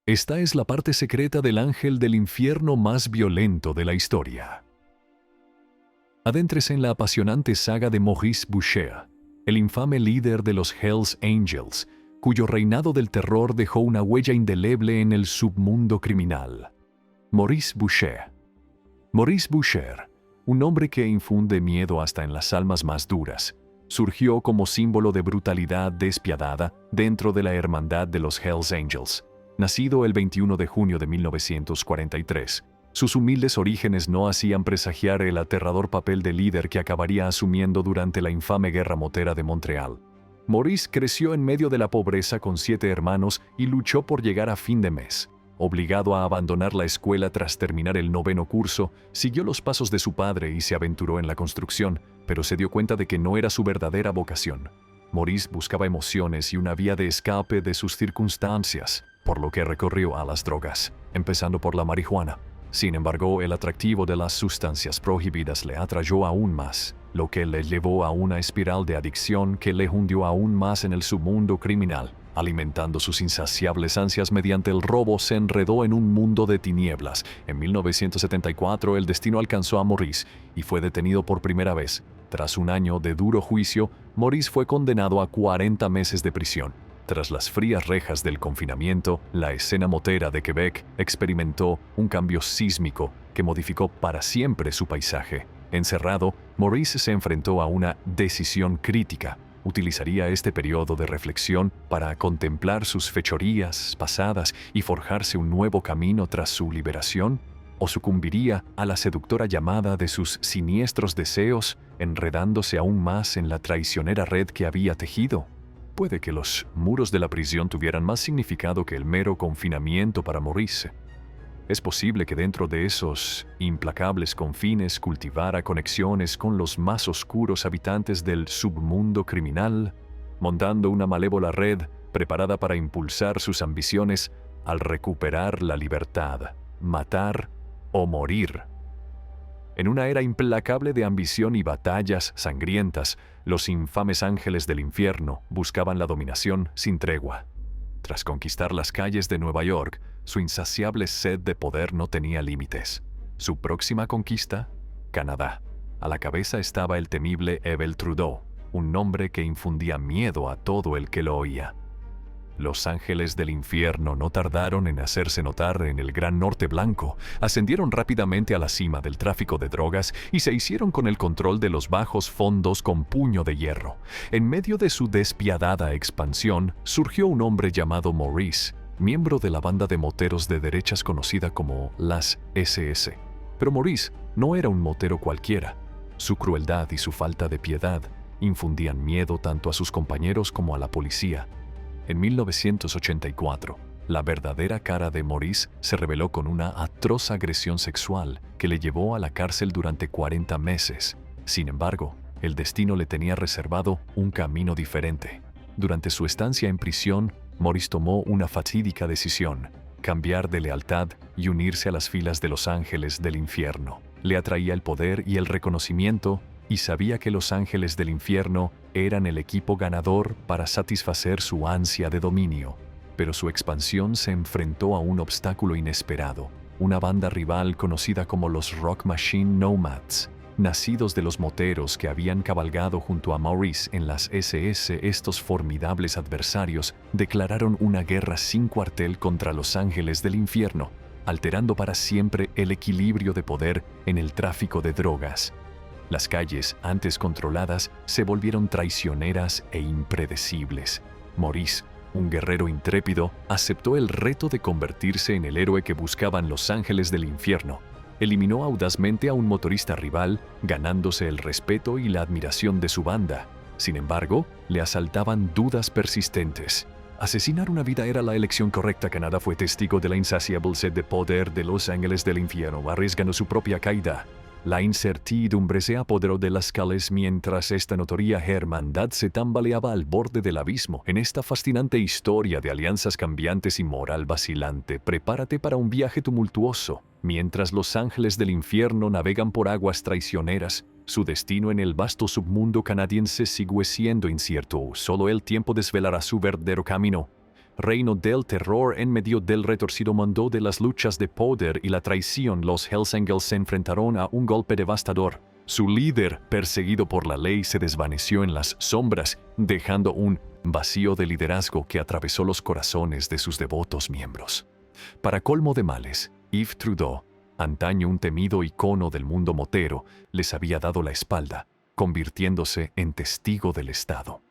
Esta es la parte secreta del ángel del infierno más violento de la historia. Adéntrese en la apasionante saga de Maurice Boucher, el infame líder de los Hells Angels, cuyo reinado del terror dejó una huella indeleble en el submundo criminal. Maurice Boucher. Maurice Boucher, un hombre que infunde miedo hasta en las almas más duras, surgió como símbolo de brutalidad despiadada dentro de la hermandad de los Hells Angels. Nacido el 21 de junio de 1943, sus humildes orígenes no hacían presagiar el aterrador papel de líder que acabaría asumiendo durante la infame guerra motera de Montreal. Maurice creció en medio de la pobreza con 7 hermanos y luchó por llegar a fin de mes. Obligado a abandonar la escuela tras terminar el 9º curso, siguió los pasos de su padre y se aventuró en la construcción, pero se dio cuenta de que no era su verdadera vocación. Maurice buscaba emociones y una vía de escape de sus circunstancias, por lo que recurrió a las drogas, empezando por la marihuana. Sin embargo, el atractivo de las sustancias prohibidas le atrayó aún más, lo que le llevó a una espiral de adicción que le hundió aún más en el submundo criminal. Alimentando sus insaciables ansias mediante el robo, se enredó en un mundo de tinieblas. En 1974, el destino alcanzó a Maurice y fue detenido por primera vez. Tras un año de duro juicio, Maurice fue condenado a 40 meses de prisión. Tras las frías rejas del confinamiento, la escena motera de Quebec experimentó un cambio sísmico que modificó para siempre su paisaje. Encerrado, Maurice se enfrentó a una decisión crítica. ¿Utilizaría este periodo de reflexión para contemplar sus fechorías pasadas y forjarse un nuevo camino tras su liberación? ¿O sucumbiría a la seductora llamada de sus siniestros deseos, enredándose aún más en la traicionera red que había tejido? Puede que los muros de la prisión tuvieran más significado que el mero confinamiento para Maurice. Es posible que dentro de esos implacables confines cultivara conexiones con los más oscuros habitantes del submundo criminal, montando una malévola red preparada para impulsar sus ambiciones al recuperar la libertad, matar o morir. En una era implacable de ambición y batallas sangrientas, los infames ángeles del infierno buscaban la dominación sin tregua. Tras conquistar las calles de Nueva York, su insaciable sed de poder no tenía límites. Su próxima conquista, Canadá. A la cabeza estaba el temible Evel Trudeau, un nombre que infundía miedo a todo el que lo oía. Los ángeles del infierno no tardaron en hacerse notar en el Gran Norte Blanco, ascendieron rápidamente a la cima del tráfico de drogas y se hicieron con el control de los bajos fondos con puño de hierro. En medio de su despiadada expansión, surgió un hombre llamado Maurice, miembro de la banda de moteros de derechas conocida como las SS. Pero Maurice no era un motero cualquiera. Su crueldad y su falta de piedad infundían miedo tanto a sus compañeros como a la policía. En 1984, la verdadera cara de Maurice se reveló con una atroz agresión sexual que le llevó a la cárcel durante 40 meses. Sin embargo, el destino le tenía reservado un camino diferente. Durante su estancia en prisión, Maurice tomó una fatídica decisión: cambiar de lealtad y unirse a las filas de los ángeles del infierno. Le atraía el poder y el reconocimiento, y sabía que los ángeles del infierno eran el equipo ganador para satisfacer su ansia de dominio. Pero su expansión se enfrentó a un obstáculo inesperado: una banda rival conocida como los Rock Machine Nomads. Nacidos de los moteros que habían cabalgado junto a Maurice en las SS, estos formidables adversarios declararon una guerra sin cuartel contra los ángeles del infierno, alterando para siempre el equilibrio de poder en el tráfico de drogas. Las calles, antes controladas, se volvieron traicioneras e impredecibles. Maurice, un guerrero intrépido, aceptó el reto de convertirse en el héroe que buscaban los ángeles del infierno. Eliminó audazmente a un motorista rival, ganándose el respeto y la admiración de su banda. Sin embargo, le asaltaban dudas persistentes. ¿Asesinar una vida era la elección correcta? Canadá fue testigo de la insaciable sed de poder de los ángeles del infierno, arriesgando su propia caída. La incertidumbre se apoderó de las calles mientras esta notoria hermandad se tambaleaba al borde del abismo. En esta fascinante historia de alianzas cambiantes y moral vacilante, prepárate para un viaje tumultuoso. Mientras los ángeles del infierno navegan por aguas traicioneras, su destino en el vasto submundo canadiense sigue siendo incierto. Solo el tiempo desvelará su verdadero camino. reino del terror en medio del retorcido mundo de las luchas de poder y la traición. Los Hells Angels se enfrentaron a un golpe devastador. Su líder, perseguido por la ley, se desvaneció en las sombras, dejando un vacío de liderazgo que atravesó los corazones de sus devotos miembros. Para colmo de males, Yves Trudeau, antaño un temido icono del mundo motero, les había dado la espalda, convirtiéndose en testigo del Estado.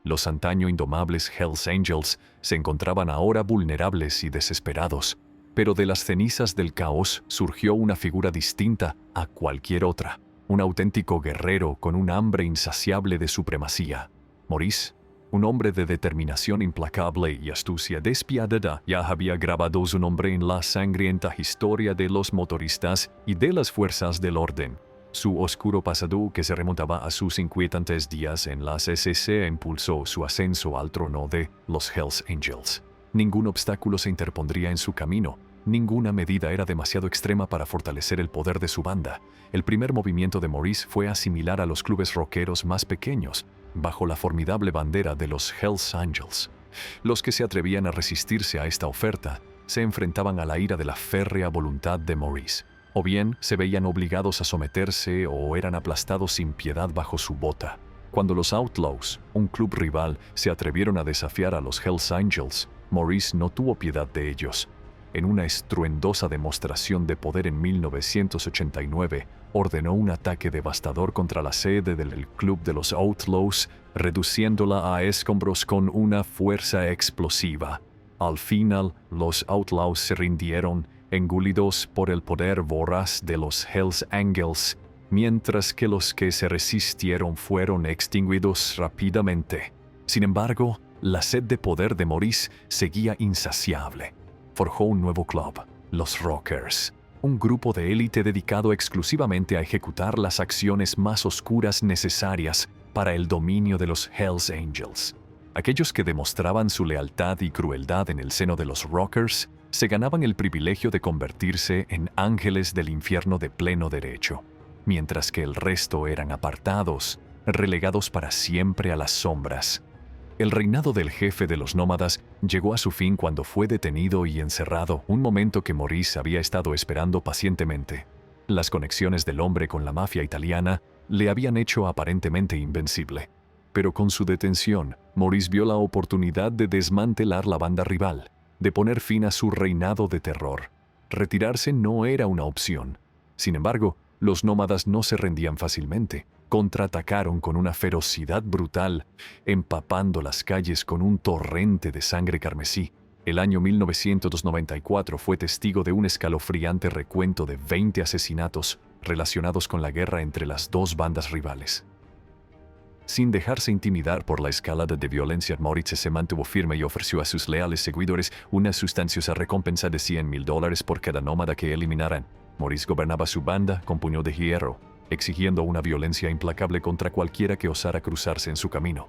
Los antaño indomables Hells Angels se encontraban ahora vulnerables y desesperados, pero de las cenizas del caos surgió una figura distinta a cualquier otra, un auténtico guerrero con un hambre insaciable de supremacía. Maurice, un hombre de determinación implacable y astucia despiadada, ya había grabado su nombre en la sangrienta historia de los motoristas y de las fuerzas del orden. Su oscuro pasado, que se remontaba a sus inquietantes días en las SS, impulsó su ascenso al trono de los Hells Angels. Ningún obstáculo se interpondría en su camino. Ninguna medida era demasiado extrema para fortalecer el poder de su banda. El primer movimiento de Maurice fue asimilar a los clubes rockeros más pequeños, bajo la formidable bandera de los Hells Angels. Los que se atrevían a resistirse a esta oferta se enfrentaban a la ira de la férrea voluntad de Maurice. O bien se veían obligados a someterse o eran aplastados sin piedad bajo su bota. Cuando los Outlaws, un club rival, se atrevieron a desafiar a los Hells Angels, Maurice no tuvo piedad de ellos. En una estruendosa demostración de poder en 1989, ordenó un ataque devastador contra la sede del club de los Outlaws, reduciéndola a escombros con una fuerza explosiva. Al final, los Outlaws se rindieron, engullidos por el poder voraz de los Hells Angels, mientras que los que se resistieron fueron extinguidos rápidamente. Sin embargo, la sed de poder de Maurice seguía insaciable. Forjó un nuevo club, los Rockers, un grupo de élite dedicado exclusivamente a ejecutar las acciones más oscuras necesarias para el dominio de los Hells Angels. Aquellos que demostraban su lealtad y crueldad en el seno de los Rockers se ganaban el privilegio de convertirse en ángeles del infierno de pleno derecho, mientras que el resto eran apartados, relegados para siempre a las sombras. El reinado del jefe de los nómadas llegó a su fin cuando fue detenido y encerrado, un momento que Maurice había estado esperando pacientemente. Las conexiones del hombre con la mafia italiana le habían hecho aparentemente invencible. Pero con su detención, Maurice vio la oportunidad de desmantelar la banda rival, de poner fin a su reinado de terror. Retirarse no era una opción. Sin embargo, los nómadas no se rendían fácilmente. Contraatacaron con una ferocidad brutal, empapando las calles con un torrente de sangre carmesí. El año 1994 fue testigo de un escalofriante recuento de 20 asesinatos relacionados con la guerra entre las dos bandas rivales. Sin dejarse intimidar por la escalada de violencia, Maurice se mantuvo firme y ofreció a sus leales seguidores una sustanciosa recompensa de $100,000 por cada nómada que eliminaran. Maurice gobernaba su banda con puño de hierro, exigiendo una violencia implacable contra cualquiera que osara cruzarse en su camino.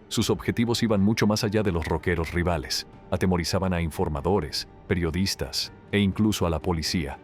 Sus objetivos iban mucho más allá de los rockeros rivales. Atemorizaban a informadores, periodistas e incluso a la policía.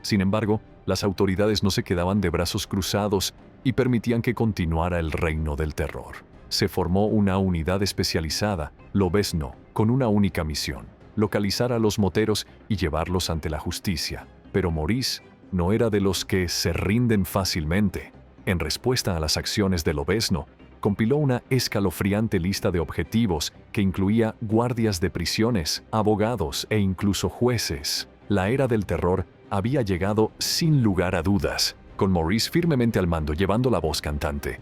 Sin embargo, las autoridades no se quedaban de brazos cruzados y permitían que continuara el reino del terror. Se formó una unidad especializada, Lobezno, con una única misión: localizar a los moteros y llevarlos ante la justicia. Pero Maurice no era de los que se rinden fácilmente. En respuesta a las acciones de Lobezno, compiló una escalofriante lista de objetivos que incluía guardias de prisiones, abogados e incluso jueces. La era del terror había llegado sin lugar a dudas, con Maurice firmemente al mando, llevando la voz cantante.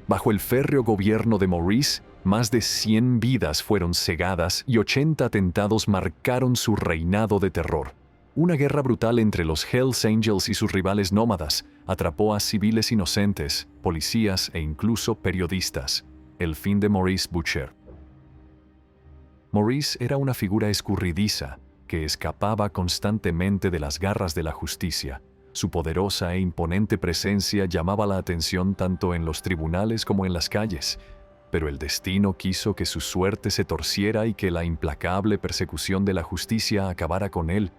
Bajo el férreo gobierno de Maurice, más de 100 vidas fueron cegadas y 80 atentados marcaron su reinado de terror. Una guerra brutal entre los Hells Angels y sus rivales nómadas atrapó a civiles inocentes, policías e incluso periodistas. El fin de Maurice Boucher. Maurice era una figura escurridiza que escapaba constantemente de las garras de la justicia. Su poderosa e imponente presencia llamaba la atención tanto en los tribunales como en las calles, pero el destino quiso que su suerte se torciera y que la implacable persecución de la justicia acabara con él.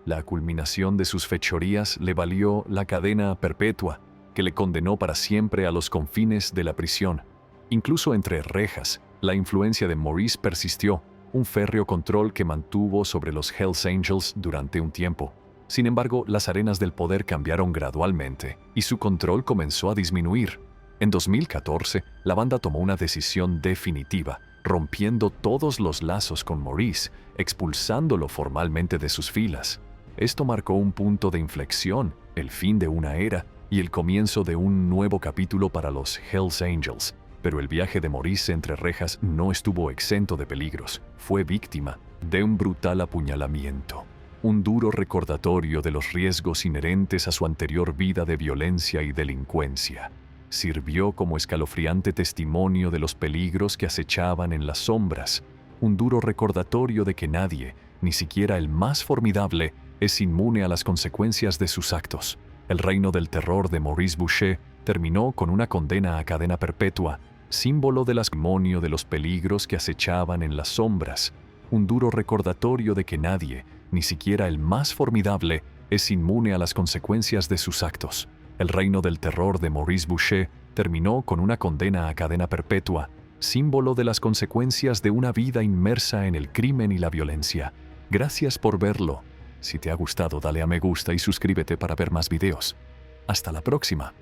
La culminación de sus fechorías le valió la cadena perpetua, que le condenó para siempre a los confines de la prisión. Incluso entre rejas, la influencia de Maurice persistió. un férreo control que mantuvo sobre los Hells Angels durante un tiempo. Sin embargo, las arenas del poder cambiaron gradualmente y su control comenzó a disminuir. En 2014, la banda tomó una decisión definitiva, rompiendo todos los lazos con Maurice, expulsándolo formalmente de sus filas. Esto marcó un punto de inflexión, el fin de una era y el comienzo de un nuevo capítulo para los Hells Angels. Pero el viaje de Maurice entre rejas no estuvo exento de peligros. Fue víctima de un brutal apuñalamiento, un duro recordatorio de los riesgos inherentes a su anterior vida de violencia y delincuencia. Sirvió como escalofriante testimonio de los peligros que acechaban en las sombras, un duro recordatorio de que nadie, ni siquiera el más formidable, es inmune a las consecuencias de sus actos. El reino del terror de Maurice Boucher terminó con una condena a cadena perpetua, símbolo del testimonio de los peligros que acechaban en las sombras, un duro recordatorio de que nadie, ni siquiera el más formidable, es inmune a las consecuencias de sus actos. El reino del terror de Maurice Boucher terminó con una condena a cadena perpetua, símbolo de las consecuencias de una vida inmersa en el crimen y la violencia. Gracias por verlo. Si te ha gustado, dale a me gusta y suscríbete para ver más videos. Hasta la próxima.